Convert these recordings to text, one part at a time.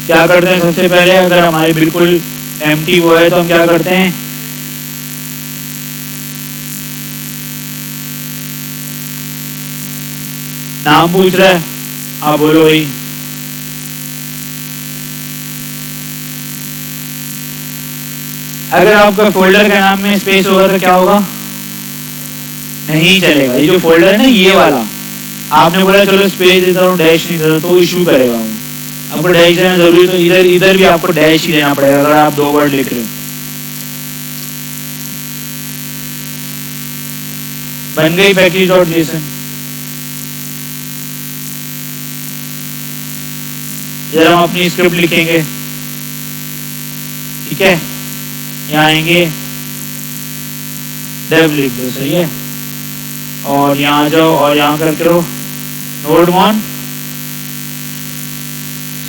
क्या करते हैं सबसे पहले, अगर हमारे बिल्कुल एम्प्टी वो है तो हम क्या करते हैं, नाम पूछ रहा है, आप बोलो भाई। अगर आपका फोल्डर का नाम में स्पेस होगा तो क्या होगा, नहीं चलेगा। ये जो फोल्डर है ना ये वाला, आपने बोला चलो स्पेस देता हूँ, डैश नहीं देता तो इशू करेगा वो। आपको डैश देना जरूरी, तो इधर भी आपको डैश ही देना पड़ेगा अगर आप 2 वर्ड लिख रहे हो। बन गई package.json। इधर हम अपनी स्क्रिप्ट लिखेंगे, ठीक है। यहाँ आएंगे, dev लिख दो, सही है। और यहाँ जाओ और यहाँ करके लो node-mon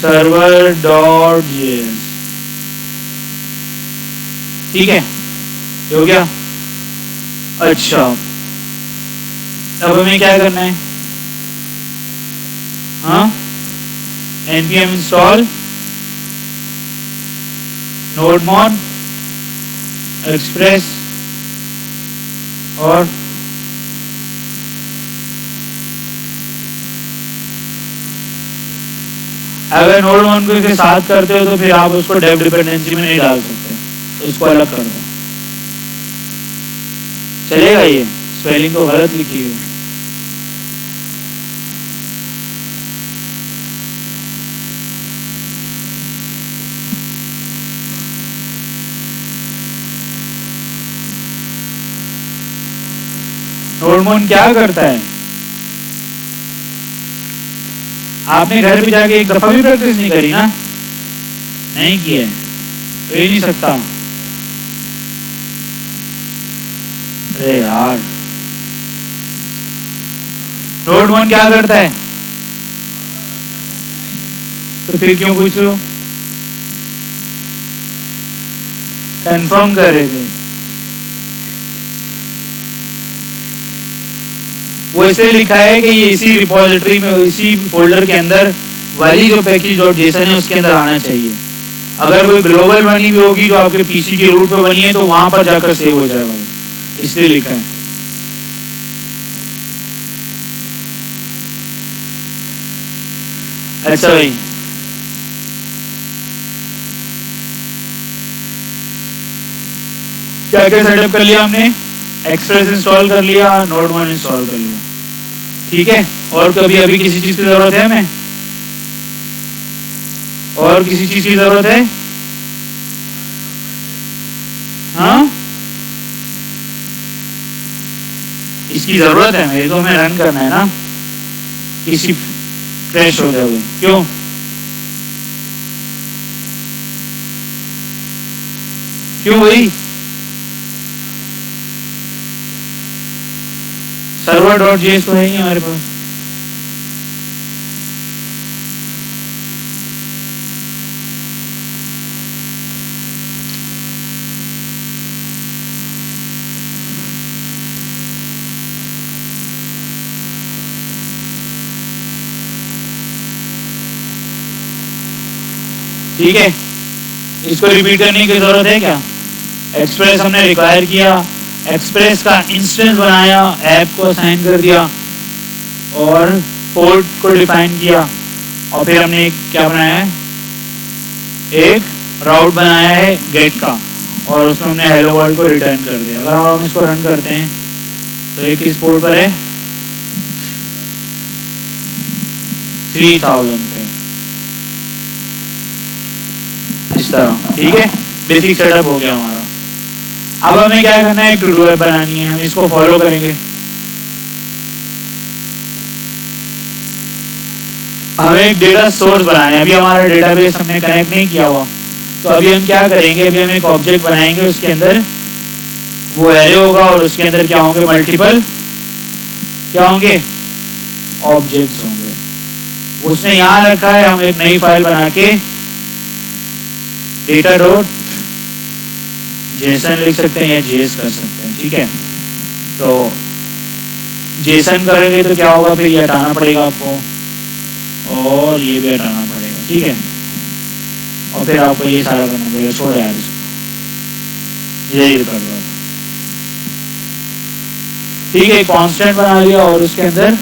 server.js, ठीक है, ये हो गया। अच्छा, अब हमें क्या करना है, हाँ, npm install node-mon express और अगर node-mon को के साथ करते हो तो फिर आप उसको dev डिपेंडेंसी में नहीं डाल सकते, तो उसको अलग कर दो, चलेगा। ये स्पेलिंग तो गलत लिखी है। node-mon क्या करता है, आपने घर पे जाके एक दफा भी प्रैक्टिस नहीं करी ना, नहीं की है तो ये नहीं सकता। अरे यार, node-mon क्या करता है, तो फिर क्यों पूछ रहे हो, कंफर्म कर रहे थे। वो ऐसे लिखा है कि ये इसी रिपोजिटरी में, इसी फोल्डर के अंदर वाली जो package.json है उसके अंदर आना चाहिए। अगर कोई ग्लोबल बनी हुई होगी जो आपके पीसी के रूट पे बनी है तो वहां पर जाकर सेव हो जाएगा, इसलिए लिखा है। अच्छा भाई, क्या क्या सेटअप कर लिया हमने, एक्सप्रेस इंस्टॉल कर लिया, node-mon इंस्टॉल कर लिया, ठीक है। और कभी अभी किसी चीज की जरूरत है हमें, और किसी चीज की जरूरत है, हाँ, इसकी जरूरत है, मेरे तो हमें रन करना है ना, किसी क्रैश हो जाए, क्यों, क्यों भाई, server.js तो है ही हमारे पास। ठीक है, इसको रिपीट करने की जरूरत है क्या, एक्सप्रेस हमने रिक्वायर किया, एक्सप्रेस का इंस्टेंस बनाया, ऐप को असाइन कर दिया और पोर्ट को डिफाइन किया, और फिर हमने क्या बनाया है, एक राउट बनाया है गेट का, और उसमें हमने हेलो वर्ल्ड को रिटर्न कर दिया। अगर हम इसको रन करते हैं तो ये किस पोर्ट पर है, 3000 पे, इस तरह, ठीक है। बेसिक सेटअप हो गया हमारा। अब हमें क्या करना है, एक टू डू ऐप बनानी है, हम इसको फॉलो करेंगे। हमें एक डेटा सोर्स बनाना है, अभी हमारा डेटाबेस हमने कनेक्ट नहीं किया हुआ, तो अभी हम क्या करेंगे, अभी हम एक ऑब्जेक्ट बनाएंगे, उसके अंदर वो एरे होगा और उसके अंदर क्या होंगे, मल्टीपल क्या होंगे, ऑब्जेक्ट्स होंगे। उसने यहाँ रखा है, हम एक नई फाइल बना के data.json लिख सकते हैं या JS कर सकते हैं, ठीक है। तो JSON करेंगे तो क्या होगा, फिर ये हटाना पड़ेगा आपको और ये भी हटाना पड़ेगा, ठीक है। और फिर आपको ये सारा करना पड़ेगा। छोड़ो यार इसको, यही कर दो। ठीक है, कांस्टेंट बना लिया और उसके अंदर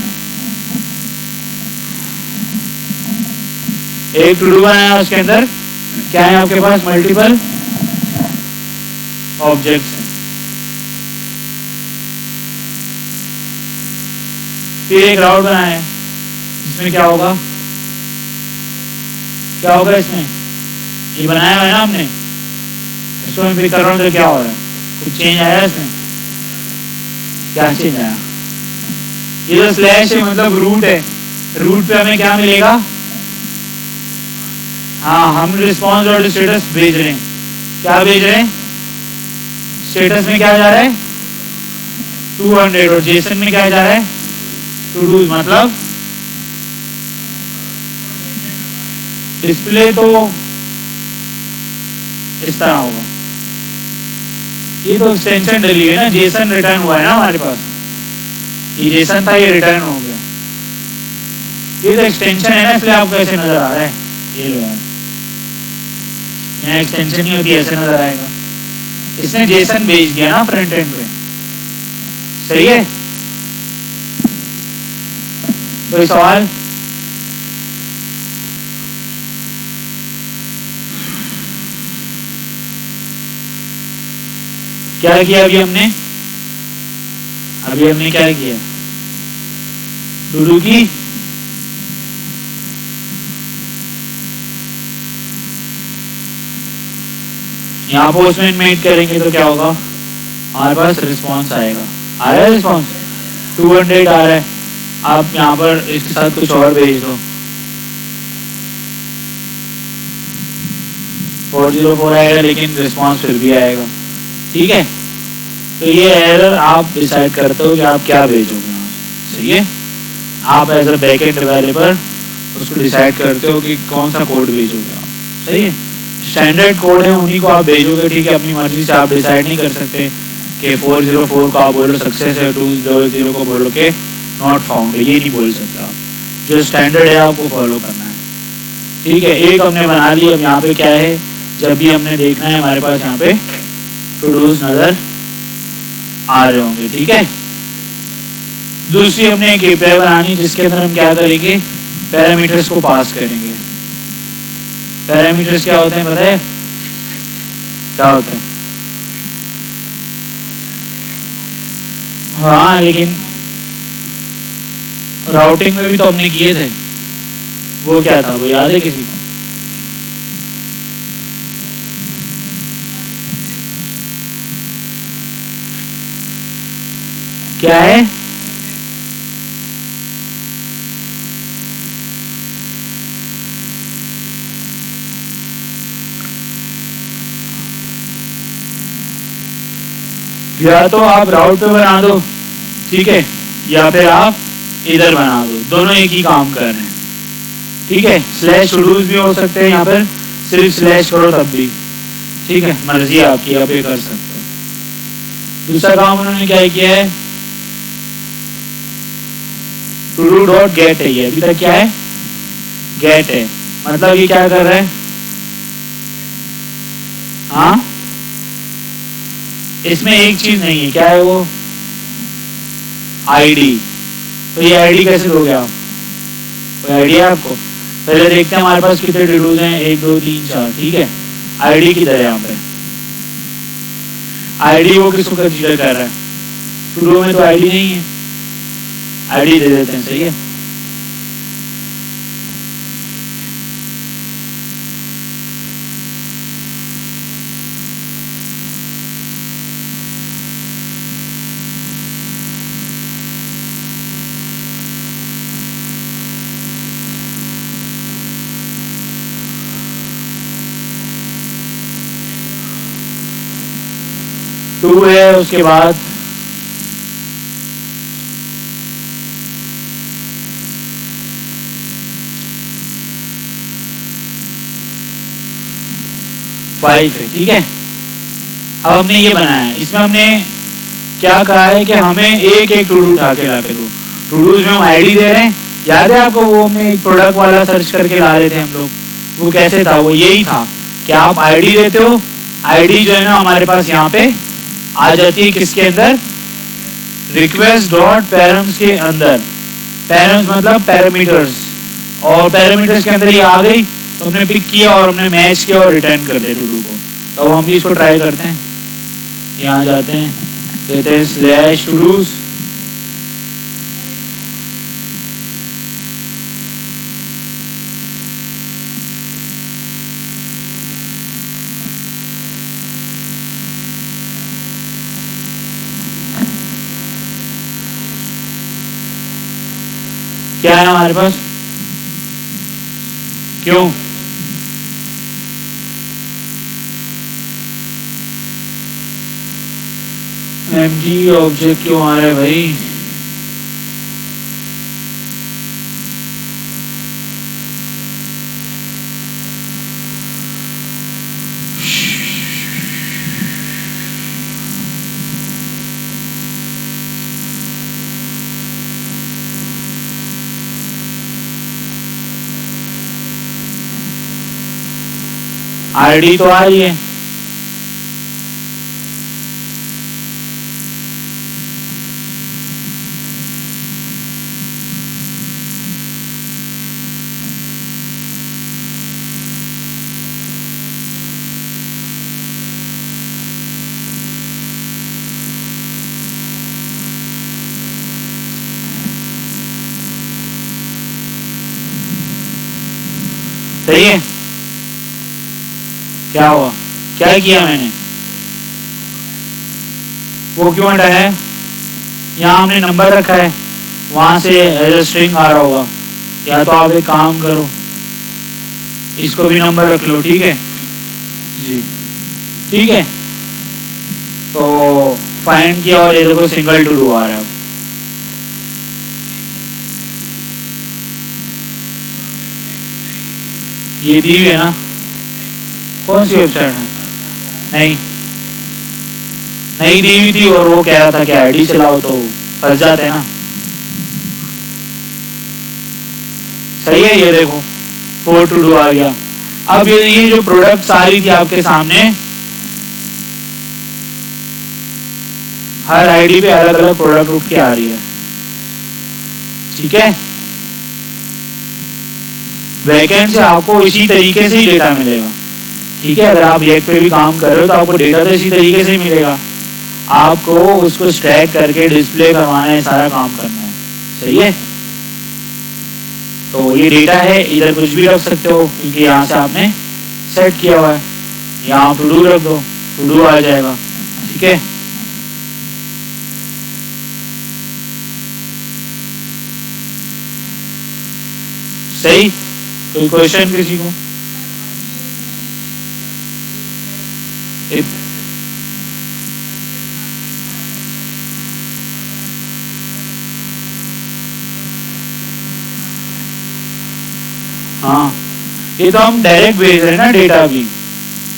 एक टू डू बनाया, उसके अंदर क्या है आपके पास, मल्टीपल ऑब्जेक्ट्स हैं। फिर एक राउट बनाया है, इसमें क्या होगा, क्या होगा इसमें, ये बनाया है ना हमने, इसको मैं पिक कर रहा हूँ तो क्या हो रहा है, कुछ चेंज आया इसमें, क्या चेंज आया, ये जो स्लैश है मतलब रूट है, रूट पे हमें क्या मिलेगा, हाँ हम रिस्पॉन्स और स्टेटस भेज रहे हैं, क्या भेज रहे हैं, स्टेटस में क्या जा रहा है 200 और जेसन में क्या जा रहा है टू डू, मतलब डिस्प्ले तो इस तरह होगा, ये तो एक्सटेंशन डली है ना, जेसन रिटर्न हुआ है ना हमारे पास, ये जेसन था ये रिटर्न हो गया, ये तो एक्सटेंशन है ना, इसलिए आपको ऐसे नजर आ रहा है, ये लो यार यहाँ एक्सटेंशन नहीं होती, ऐसे नजर आएगा, इसने जेसन भेज दिया ना फ्रंट एंड पे, सही है। कोई सवाल, क्या किया अभी हमने क्या किया, टू डू की यहाँ पोस्टमैन मेट करेंगे तो क्या होगा, हमारे पास रिस्पॉन्स आएगा, आ रहा है रिस्पॉन्स 200 आ रहा है, आप यहाँ पर इसके साथ कुछ और भेज दो, 404 आएगा लेकिन रिस्पॉन्स फिर भी आएगा, ठीक है। तो ये एरर आप डिसाइड करते हो कि आप क्या भेजोगे, सही है, आप एज अ बैकएंड डेवलपर उसको डिसाइड करते हो कि कौन सा कोड भेजोगे आप, सही है। स्टैंडर्ड कोड है उन्हीं को आप भेजोगे, ठीक है, अपनी मर्जी से आप डिसाइड नहीं कर सकते कि 404 को आप बोलो सक्सेस है, 200 को बोलो कि नॉट फाउंड, ये नहीं बोल सकते आप, जो स्टैंडर्ड है आपको फॉलो करना है, ठीक है। एक हमने बना ली, अब यहाँ पे क्या है, जब भी हमने देखना है हमारे पास यहाँ पे टू डूज नजर आ रहे होंगे, ठीक है। दूसरी हमने एक एपीआई बनानी जिसके अंदर हम क्या करेंगे, पैरामीटर्स को पास करेंगे। पैरामीटर्स क्या होते हैं पता है, क्या होते हैं, हाँ लेकिन राउटिंग में भी तो हमने किए थे, वो क्या था, वो याद है किसी को, क्या है, या तो आप राउट पे बना दो, ठीक है, या फिर आप इधर बना दो, दोनों एक ही काम कर रहे हैं, ठीक है। स्लैश टूडूज भी हो सकते हैं, यहाँ पर सिर्फ स्लैश करो तब भी, ठीक है, मर्जी आपकी, आप ये कर सकते हो। दूसरा काम उन्होंने क्या किया है, टूडू डॉट गेट है, ये अभी तक क्या है, गेट है, मतलब ये क्या कर रहा है, हाँ इसमें एक चीज नहीं है, क्या है वो, आईडी, तो ये आईडी कैसे दोगे आप, कोई आइडिया आपको, पहले देखते हैं हमारे पास कितने टूडूज हैं, 1 2 3 4, ठीक है, आईडी किधर है यहाँ पे, आईडी वो किसको कंसीडर कर रहा है, टूडू में तो आईडी नहीं है, आईडी दे देते हैं, सही है। टू है, उसके बाद फाइव है, ठीक है। अब हमने ये बनाया है, इसमें हमने क्या कहा है कि हमें एक एक टू डू उठा के ला के दो, टू डूज में हम आईडी दे रहे हैं, याद है आपको वो हमने एक प्रोडक्ट वाला सर्च करके ला रहे थे हम लोग, वो कैसे था, वो यही था कि आप आईडी देते हो, आईडी जो है ना हमारे पास यहाँ पे आ जाती है किसके अंदर, रिक्वेस्ट डॉट पैरम्स के अंदर। पैरम्स मतलब पैरामीटर्स, और पैरामीटर्स के अंदर ये आ गई तो हमने पिक किया और हमने मैच किया और रिटर्न कर दिया टू डू को। तो हम भी इसको ट्राई करते हैं, यहाँ जाते हैं, कहते हैं स्लैश टू डूज, क्या है हमारे पास, क्यों एमटी ऑब्जेक्ट क्यों आ रहा है भाई, आईडी तो आ रही है, सही है। क्या हुआ, क्या किया मैंने, वो क्यों हटा है, यहाँ हमने नंबर रखा है, वहां से एज अ स्ट्रिंग आ रहा होगा। या तो आप एक काम करो, इसको भी नंबर रख लो, ठीक है जी, ठीक है। तो फाइंड किया और ये देखो सिंगल टू डू आ रहा है। ये दी हुई है ना, कौन सी वेबसाइट है, नहीं नहीं दी हुई थी, और वो कह रहा था कि आईडी चलाओ तो फंस जाते हैं ना। सही है, ये देखो 4 टू डू आ गया। अब ये जो प्रोडक्ट आ रही थी आपके सामने, हर आईडी पे अलग अलग प्रोडक्ट उठ के आ रही है, ठीक है। बैकएंड से आपको इसी तरीके से ही डेटा मिलेगा, ठीक है। अगर आप रिएक्ट पे भी काम कर रहे हो तो आपको डेटा तो इसी तरीके से ही मिलेगा, आपको उसको स्टैक करके डिस्प्ले करवाना है, सारा काम करना है, सही है। तो ये डेटा है, इधर कुछ भी रख सकते हो क्योंकि यहाँ से आपने सेट किया हुआ है। यहाँ टू डू रख दो, टू डू आ जाएगा, ठीक है। सही, कोई क्वेश्चन किसी को? हाँ, ये तो हम डायरेक्ट भेज रहे हैं ना डेटा भी,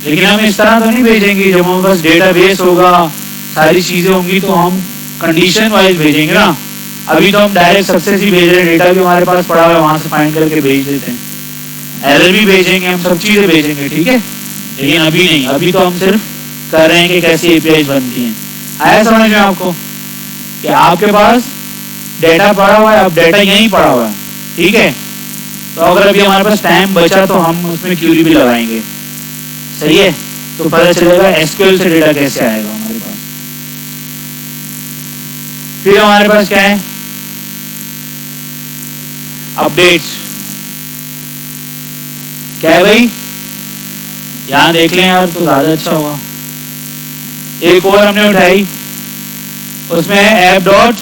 लेकिन हम इस तरह तो नहीं भेजेंगे। जब हमारे पास डेटाबेस होगा, सारी चीजें होंगी तो हम कंडीशन वाइज भेजेंगे ना। अभी तो हम डायरेक्ट सक्सेस ही भेज रहे हैं, डेटा भी हमारे पास पड़ा हुआ है, वहां से फाइंड करके भेज देते हैं। एरर भी भेजेंगे, हम सब चीजें भेजेंगे, ठीक है। लेकिन अभी नहीं, अभी तो हम सिर्फ कर रहे हैं कि कैसे एपीआई बनती हैं। आया समझ में आपको कि आपके पास डेटा पड़ा हुआ है, अब डेटा यहीं पड़ा हुआ है, ठीक है। तो अगर अभी हमारे पास टाइम बचा तो हम उसमें क्यूरी भी लगाएंगे, सही है। तो पता चलेगा एसक्यूएल से डेटा कैसे आएगा हमारे पास। फिर हमारे पास क्या है, अपडेट्स। क्या है भाई, यहां देख लें यार तो ज्यादा अच्छा होगा। एक और हमने उठाई, उसमें है ऐप डॉट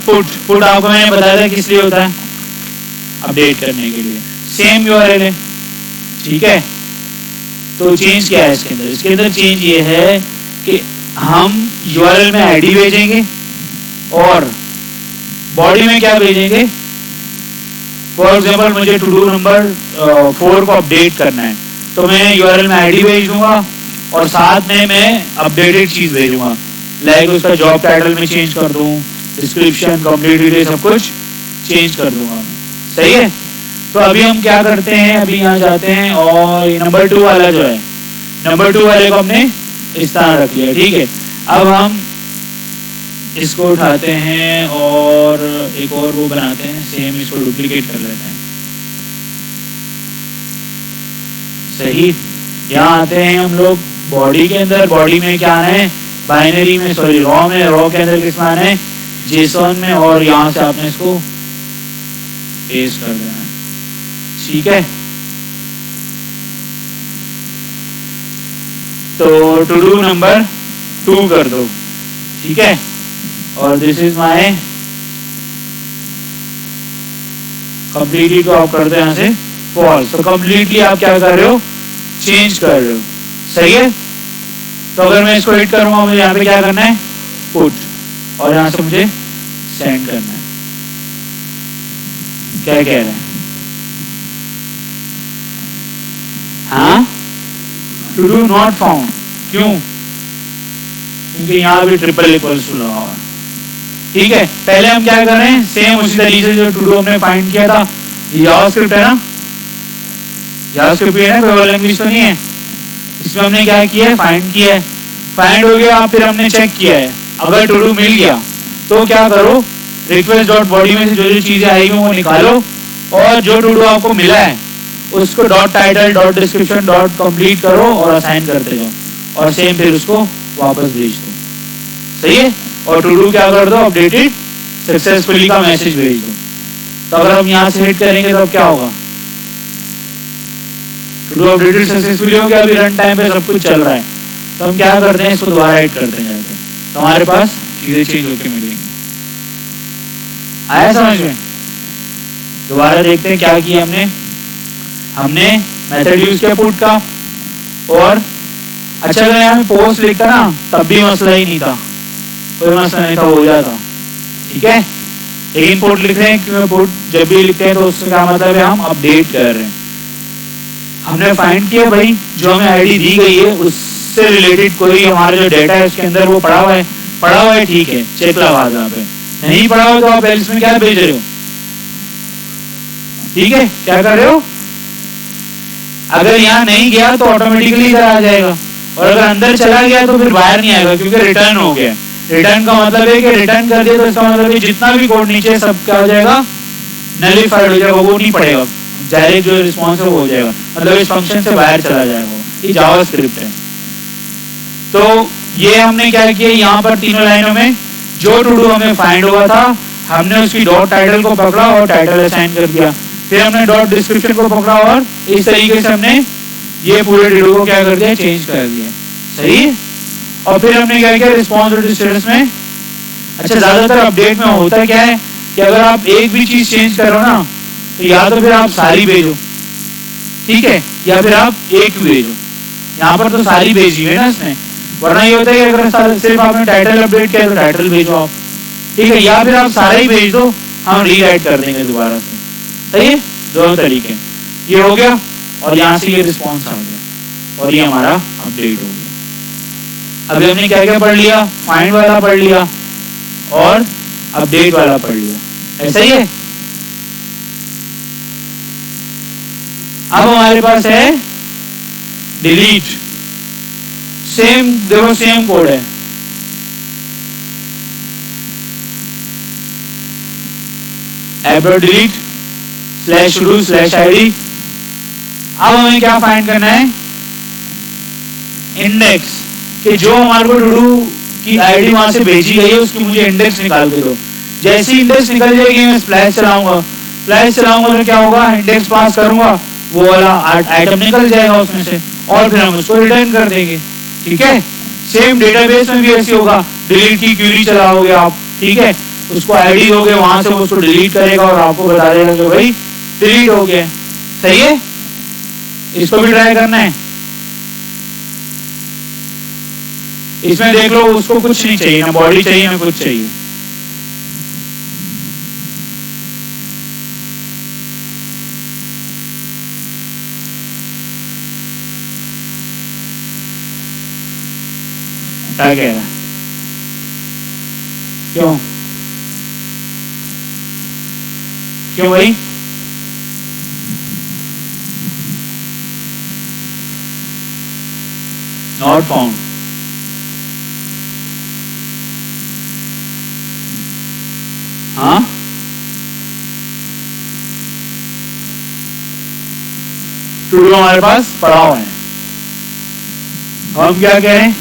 पुट। पुट आपको मैंने बताया था किस लिए होता है, अपडेट करने के लिए। सेम यूआरएल है, ठीक है। तो चेंज क्या है इसके अंदर, इसके अंदर चेंज ये है कि हम यूआरएल में आईडी भेजेंगे और बॉडी में क्या भेजेंगे। फॉर एग्जांपल मुझे टू डू नंबर 4 को अपडेट करना है, तो मैं यूआरएल में आईडी भेज दूंगा और साथ में मैं अपडेटेड चीज भेजूंगा, लाइक उसका जॉब टाइटल में चेंज कर दूं डिस्क्रिप्शन, कंप्लीट डिटेल सब कुछ चेंज कर दूंगा मैं। सही है। तो अभी हम क्या करते हैं, अभी यहाँ जाते हैं और नंबर 2 वाला जो है, नंबर 2 वाले को हमने इस तरह रख लिया। ठीक है, अब हम इसको उठाते हैं और एक और वो बनाते हैं, सेम इसको डुप्लीकेट कर लेते हैं। सही। यहाँ आते हैं हम लोग बॉडी के अंदर, बॉडी में क्या आना है, बाइनरी में, सॉरी रॉ में, रॉ के अंदर किस में आना है, जेसन में, और यहाँ से आपने इसको पेस्ट कर देना है। ठीक है, तो टू डू नंबर 2 कर दो। ठीक है, और दिस इज माय कंप्लीटली को आप कर दो यहाँ से फॉल्स। तो कंप्लीटली आप क्या कर रहे हो, चेंज कर रहे हो। सही है। तो अगर मैं इसको हिट करूंगा, मुझे यहाँ पे क्या करना है, पुट, और यहाँ से मुझे सेंड करना है। क्या कह रहे हैं, हाँ, टू डू नॉट फाउंड। क्यों, क्योंकि यहाँ भी ट्रिपल इक्वल्स टू लगा हुआ। ठीक है, पहले हम क्या कर रहे हैं, सेम उसी तरीके से जो टू डू हमने फाइंड किया था, जावास्क्रिप्ट है ना, जावास्क्रिप्ट है ना, कोई और लैंग्वेज तो नहीं है। इसमें हमने क्या किया है, फाइंड किया है, फाइंड हो गया, फिर हमने चेक किया है, अगर टू डू मिल गया तो क्या करो, रिक्वेस्ट डॉट बॉडी में से जो जो चीजें आएगी वो निकालो, और जो टू डू आपको मिला है उसको dot title, dot description, dot complete करो और असाइन करते जाओ, और सेम फिर उसको वापस भेज दो। सही है। और टू डू क्या कर दो, अपडेटेड सक्सेसफुली का मैसेज भेज दो। तो अगर हम यहाँ से हिट करेंगे तो क्या होगा, टू डू अपडेटेड सक्सेसफुली हो गया, अभी रन टाइम पे सब कुछ चल रहा है। तो हम क्या करते हैं, इसको दोबारा हिट करते हैं जाके, तो हमारे पास चीजें चेंज होकर मिलेंगी। आया समझ में। दोबारा देखते हैं क्या किया हमने, हमने मेथड यूज किया पुट का, और अच्छा अगर यहाँ पोस्ट लिखता ना तब भी मसला ही नहीं था, कोई मसला नहीं था, हो जाता। ठीक है, लेकिन पुट लिख रहे हैं, क्योंकि पुट जब भी लिखते हैं तो उससे क्या मतलब है, हम अपडेट कर रहे हैं। हमने फाइंड किया भाई, जो हमें आईडी दी गई है उससे रिलेटेड कोई हमारा जो डेटा है उसके अंदर वो पड़ा हुआ है, ठीक है, चेक लगा दो। यहाँ पे नहीं पड़ा हुआ तो आप एल्स में क्या भेज रहे हो। ठीक है, क्या कर रहे हो, अगर यहाँ नहीं गया तो ऑटोमेटिकली इधर आ जाएगा, और अगर अंदर चला गया तो फिर बाहर नहीं आएगा, क्योंकि रिटर्न हो गया। रिटर्न का मतलब है कि रिटर्न कर दिया, तो इसका मतलब है जितना भी कोड नीचे सब क्या हो जाएगा, नलिफाइड हो जाएगा, वो नहीं पड़ेगा, डायरेक्ट जो रिस्पॉन्स है वो हो जाएगा, मतलब इस फंक्शन से बाहर चला जाएगा। ये जावास्क्रिप्ट है। तो ये हमने क्या किया, यहाँ पर तीनों लाइनों में जो टू डू हमें फाइंड हुआ था, हमने उसकी डॉट टाइटल को पकड़ा और टाइटल असाइन कर दिया, फिर हमने डॉट डिस्क्रिप्शन को पकड़ा और इस तरीके से हमने ये पूरे टू डू को क्या कर दिया, चेंज कर दिया। सही। और फिर हमने क्या किया, रिस्पॉन्स और स्टेटस में, अच्छा ज्यादातर अपडेट में होता क्या है कि अगर आप एक भी चीज चेंज करो ना, तो या तो फिर आप सारी भेजो, ठीक है, या फिर आप एक भेजो। यहाँ पर तो सारी भेजी है ना इसने, वरना ये होता है कि अगर सिर्फ आपने टाइटल अपडेट किया तो टाइटल भेजो आप, ठीक है, या फिर आप सारा ही भेज दो, हम रीराइट कर देंगे दोबारा से। सही है, दोनों तरीके। ये हो गया, और यहाँ से ये रिस्पॉन्स आ गया, और ये हमारा अपडेट हो गया। अभी हमने क्या क्या पढ़ लिया, फाइंड वाला पढ़ लिया और अपडेट वाला पढ़ लिया, ऐसा ही है। अब हमारे पास है डिलीट। सेम देखो, सेम कोड है, delete slash two slash ID. अब हमें क्या फाइंड करना है, इंडेक्स, कि जो हमारे को टू की आईडी वहां से भेजी गई है उसकी मुझे इंडेक्स निकाल के दो। जैसे इंडेक्स निकल जाएगी मैं स्प्लैश चलाऊंगा, फ्लैश चलाऊंगा तो क्या होगा, इंडेक्स पास करूंगा, वो वाला आइटम निकल जाएगा उसमें से, और फिर हम उसको रिटर्न कर देंगे। ठीक है, सेम डेटाबेस में भी ऐसे होगा, डिलीट की क्वेरी चलाओगे आप, ठीक है, उसको आईडी दोगे, वहां से उसको डिलीट करेगा और आपको बता देगा कि भाई डिलीट हो गया। सही है, इसको भी ट्राई करना है। इसमें देख लो, उसको कुछ नहीं चाहिए, ना बॉडी चाहिए ना कुछ चाहिए। क्या कह रहा है, क्यों क्यों भाई? Not found. हाँ, टू डू हमारे पास पड़ा हुआ है। हम क्या कह रहे हैं?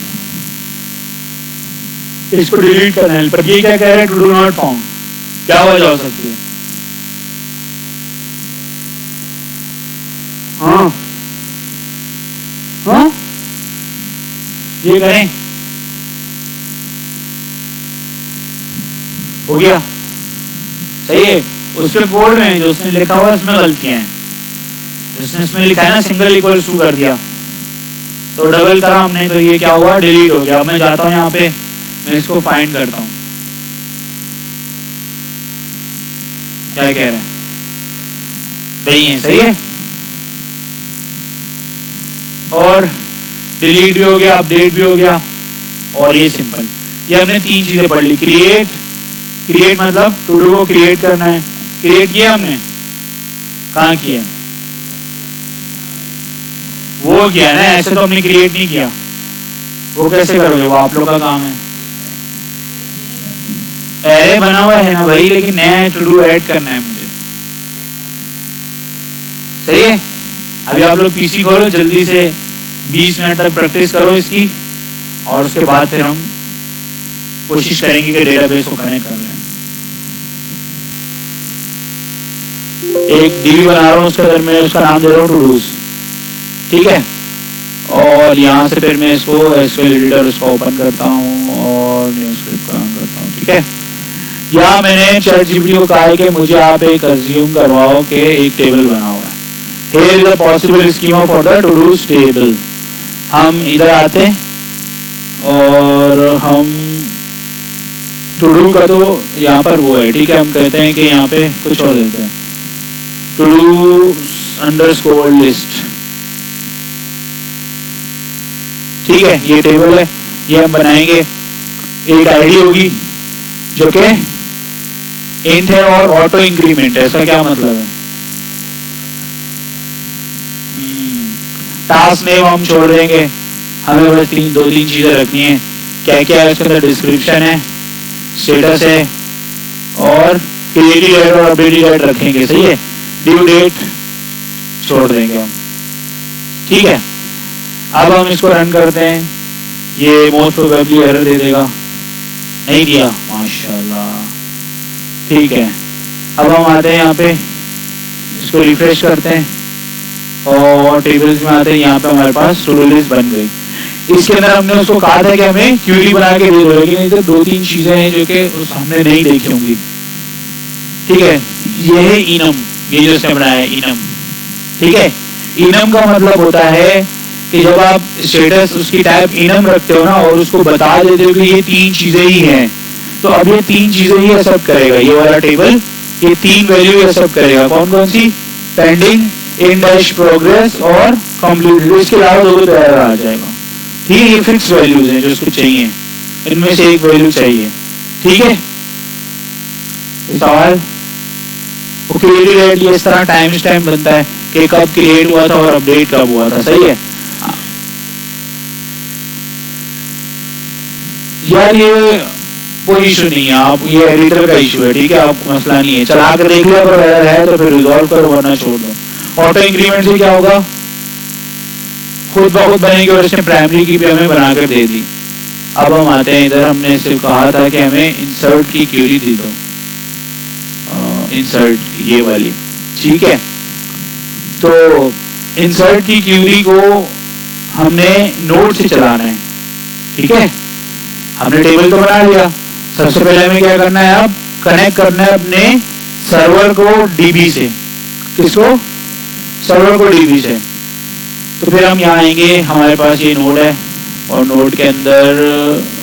इसको डिलीट करना है, पर ये क्या कह रहे हैं? To do not found. क्या वजह हो सकती है? हाँ हाँ, ये करें, हो गया सही है। उसके कोड में जो उसने लिखा हुआ है उसमें गलतियां हैं। जिसने इसमें लिखा है ना सिंगल इक्वल्स टू कर दिया, तो डबल करा हमने, तो ये क्या हुआ? डिलीट हो गया। अब मैं जाता हूँ यहाँ पे, मैं इसको फाइंड करता हूँ, क्या कह रहे हैं? नहीं है, सही है। और डिलीट भी हो गया, अपडेट भी हो गया, और ये सिंपल। ये हमने तीन चीजें पढ़ ली। क्रिएट, क्रिएट मतलब टू डू को क्रिएट करना है। क्रिएट किया हमने, कहाँ किया? वो किया ना, ऐसे तो हमने क्रिएट नहीं किया। वो कैसे करोगे? वो आप लोग का काम है। एरे बना हुआ है ना भाई, लेकिन नया टू डू ऐड करना है मुझे, सही है। अभी आप लोग पीसी खोलो जल्दी से, 20 मिनट तक प्रैक्टिस करो इसकी, और उसके बाद फिर हम कोशिश करेंगे कि डेटाबेस को कनेक्ट कर लें। एक डीबी बना रहा हूँ, उसके अंदर मैं उसका नाम दे रहा हूँ टू डूज, ठीक है। और यहाँ से फिर मैं इसको एसक्यूएल एडिटर उसको ओपन करता हूँ और न्यू स्क्रिप्ट का काम करता हूँ, ठीक है। यहाँ मैंने चैटजीपीटी को कहा है कि मुझे आप एक अज्यूम करवाओ कि एक टेबल बना हुआ है। Here is a possible schema for the to-dos table। हम इधर आते हैं और हम टू डू का तो यहाँ पर वो है, ठीक है। हम कहते हैं कि यहाँ पे कुछ और देते हैं, टू डू अंडरस्कोर लिस्ट, ठीक है। ये टेबल है, ये हम बनाएंगे। एक आईडी होगी जो कि इंट है और ऑटो इंक्रीमेंट है। इसका क्या मतलब है? टास्क नेम हम छोड़ देंगे, हमें बस दो तीन चीजें रखनी है। क्या क्या है उसके अंदर? डिस्क्रिप्शन है, स्टेटस है, और क्रिएटेड डेट और अपडेटेड डेट रखेंगे, सही है। ड्यू डेट छोड़ देंगे हम, ठीक है। अब हम इसको रन करते हैं, ये मोस्ट प्रोबेबली एरर दे देगा। नहीं दिया, माशाल्लाह, ठीक है। अब हम आते हैं यहाँ पे, इसको रिफ्रेश करते हैं और टेबल्स में आते हैं। यहाँ पे हमारे पास टू डू लिस्ट बन गई। इसके अंदर हमने उसको कहा था कि हमें क्यूरी बना के दे दो, लेकिन इधर दो तीन चीजें हैं जो कि हमने नहीं देखी होंगी, ठीक है। ये है इनम, ये जो इसने बनाया है इनम, ठीक है। इनम का मतलब होता है कि जब आप स्टेटस उसकी टाइप इनम रखते हो ना, और उसको बता देते हो कि ये तीन चीजें ही हैं, तो अब ये तीन चीजें ही एक्सेप्ट करेगा। ये वाला टेबल ये तीन वैल्यू एक्सेप्ट करेगा। कौन कौन सी? पेंडिंग, इन डैश प्रोग्रेस और कंप्लीट। इसके अलावा दो तो एरर आ जाएगा, ठीक है। ये फिक्स वैल्यूज हैं जो इसको चाहिए, इनमें से एक वैल्यू चाहिए, ठीक है। सवाल? क्रिएटेड डेट ये इस तरह टाइम स्टैम्प बनता है कि कब क्रिएट हुआ था और अपडेट कब हुआ था, सही है। यार ये कोई इशू नहीं है, आप ये एडिटर का इशू है, ठीक है। आपको मसला नहीं है, चला कर देख लिया, अगर एरर है तो फिर रिजॉल्व करो, वरना छोड़ दो। ऑटो इंक्रीमेंट से क्या होगा? खुद ब खुद बनेगी, और इसने प्राइमरी की भी हमें बनाकर दे दी। अब हम आते हैं इधर, हमने सिर्फ कहा था कि हमें इंसर्ट की क्यूरी दी दो, इंसर्ट ये वाली, ठीक है। तो इंसर्ट की क्यूरी को हमने नोड से चलाना है, ठीक है। हमने टेबल तो बना लिया, सबसे पहले हमें क्या करना है? अब कनेक्ट करना है अपने सर्वर को डीबी से। किसको? सर्वर को डीबी से। तो फिर हम यहाँ आएंगे, हमारे पास ये नोड है, और नोड के अंदर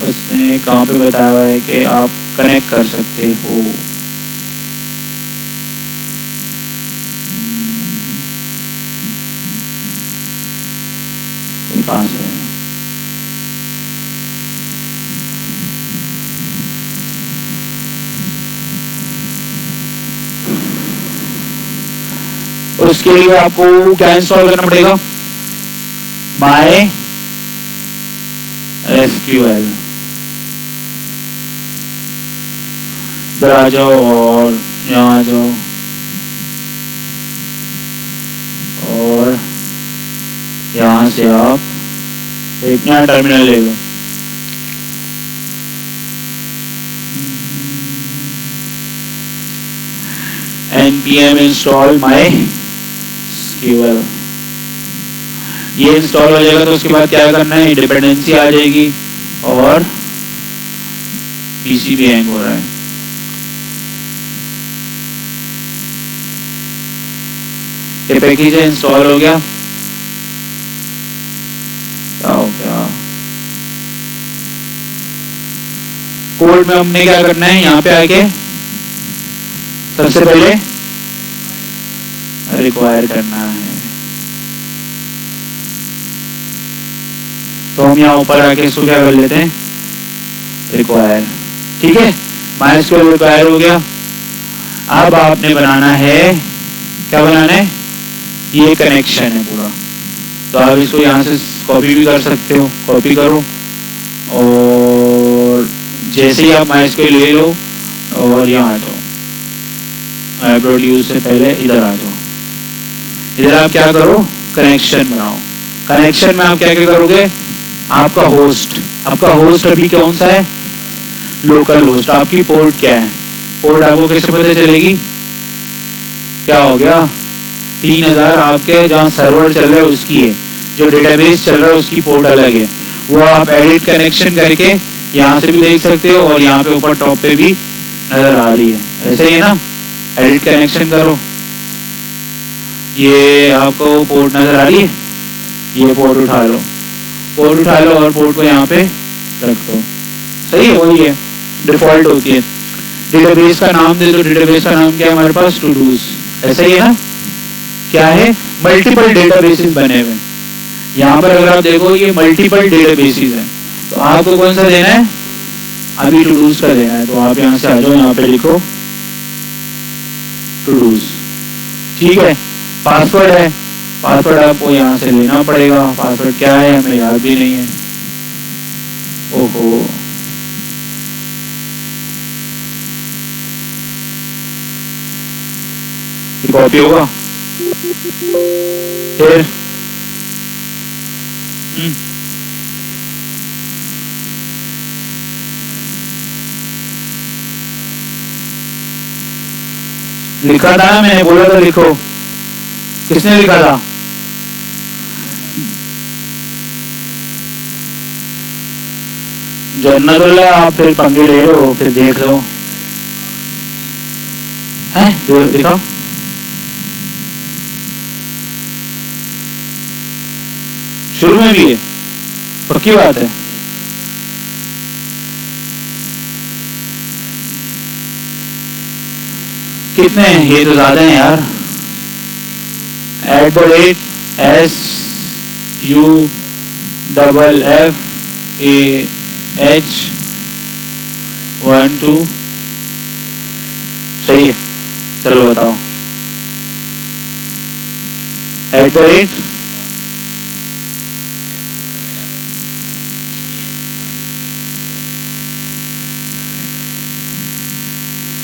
उसने कहाँ पे बताया हुआ है कि आप कनेक्ट कर सकते हो। पास है, उसके लिए आपको क्या इंस्टॉल करना पड़ेगा? My SQL. इधर आ जाओ और यहाँ आ जाओ और यहाँ से आप एक नया टर्मिनल ले लो। npm install MySQL। ये इंस्टॉल हो जाएगा तो उसके बाद क्या करना है, डिपेंडेंसी आ जाएगी और पीसी भी हैंग हो रहा है। ये पैकेज है, इंस्टॉल हो गया। क्या हो गया? कोड में हमने क्या करना है, यहाँ पे आके सबसे पहले रिक्वायर करना है। तो हम यहाँ ऊपर आके इसको क्या कर लेते हैं, रिक्वायर। ठीक है, MySQL रिक्वायर हो गया। अब आपने बनाना है, क्या बनाना है, ये कनेक्शन है पूरा। तो आप इसको यहाँ से कॉपी भी कर सकते हो, कॉपी करो और जैसे ही आप MySQL ले लो और यहाँ आ जाओ, अपलोड यूज से पहले इधर आ जाओ। इधर आप क्या करो, कनेक्शन बनाओ। कनेक्शन में आप क्या क्या करोगे, आपका होस्ट अभी कौन सा है, लोकल होस्ट। आपकी पोर्ट क्या है, पोर्ट आपको कैसे पता चलेगी, क्या हो गया, 3000 आपके जहाँ सर्वर चल रहा है उसकी है, जो डेटाबेस चल रहा है उसकी पोर्ट अलग है। वो आप एडिट कनेक्शन करके यहाँ से भी देख सकते हो और यहाँ पे ऊपर टॉप पे भी नजर आ रही है, ऐसे ही है ना। एडिट कनेक्शन करो, ये आपको पोर्ट नजर आ रही है, ये पोर्ट उठा लो और पोर्ट को यहाँ पे रख दो। सही है, वही है, डिफॉल्ट होती है। डेटाबेस का नाम दे दो, डेटाबेस का नाम क्या है हमारे पास, टू डूज। ऐसा ही है ना, क्या है, मल्टीपल डेटाबेसेस बने हुए। यहाँ पर अगर आप देखो ये मल्टीपल डेटाबेसेस हैं, तो आपको कौन सा देना है, अभी टू डूज का देना है। तो आप यहाँ से आ जाओ, यहाँ पे लिखो टू डूज। ठीक है, पासवर्ड है, पासवर्ड आपको यहाँ से लेना पड़ेगा। पासवर्ड क्या है हमें याद भी नहीं है, ओहो। कॉपी होगा फिर लिखा था ना, मैंने बोला था लिखो। किसने लिखा था, जन्नतुल्लाह। आप फिर पंगे ले लो, फिर देख लो, हैं दिखाओ। शुरू में भी है, पक्की बात है। कितने हैं, ये तो ज्यादा है यार। @SUFFAH12 सही है, चलो बताओ।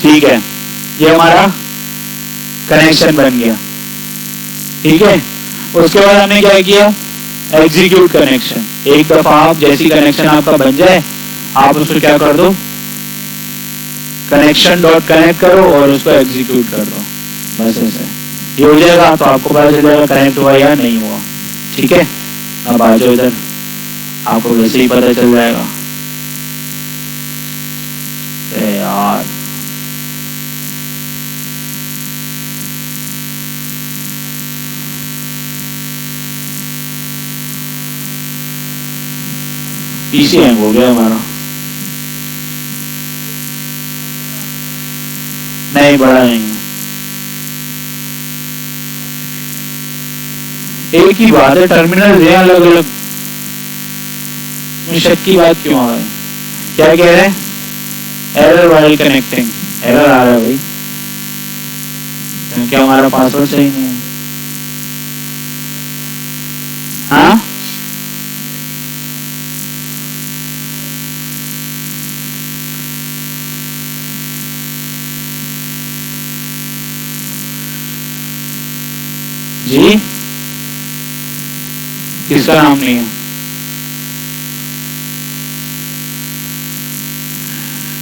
ठीक है, ये हमारा कनेक्शन बन गया। ठीक है, उसके बाद हमने क्या किया, एग्जीक्यूट कनेक्शन। एक दफा आप जैसी कनेक्शन आपका बन जाए, आप उसको क्या कर दो, कनेक्शन डॉट कनेक्ट करो और उसको एग्जीक्यूट कर दो, बस ऐसे ये हो जाएगा। तो आपको पता चल जाएगा कनेक्ट हुआ या नहीं हुआ। ठीक है, अब आ जाओ इधर, आपको वैसे ही पता चल जाएगा। यार पीसी हैंग हो गया हमारा, नहीं बड़ा नहीं है। एक ही बात है, टर्मिनल है अलग अलग, शक की बात क्यों आ रही है। क्या कह रहे हैं, एरर वाइल कनेक्टिंग, एरर आ रहा है भाई, क्योंकि हमारा पासवर्ड सही नहीं है। हाँ जी, किसका नाम नहीं है?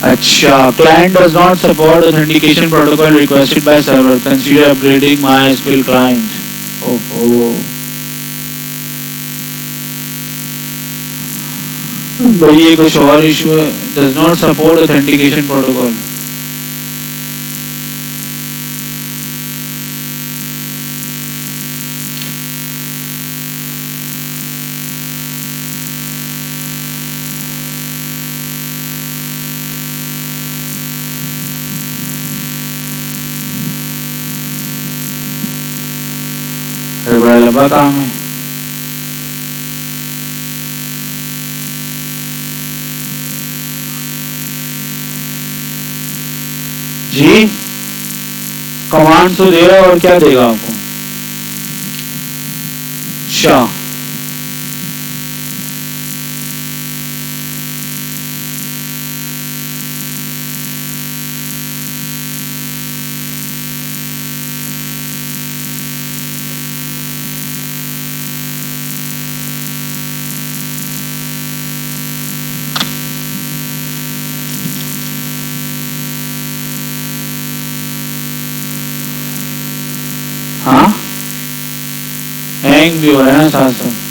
अच्छा, client does not support authentication protocol requested by server. Consider upgrading MySQL client. ओहो, भाई ये कुछ और इशू है. Does not support authentication protocol. अरे बड़ा लंबा काम है. जी, कमांड तो दे रहा है और क्या देगा आपको? अच्छा, हाँ हैंग भी हो रहा है ना साथ साथ.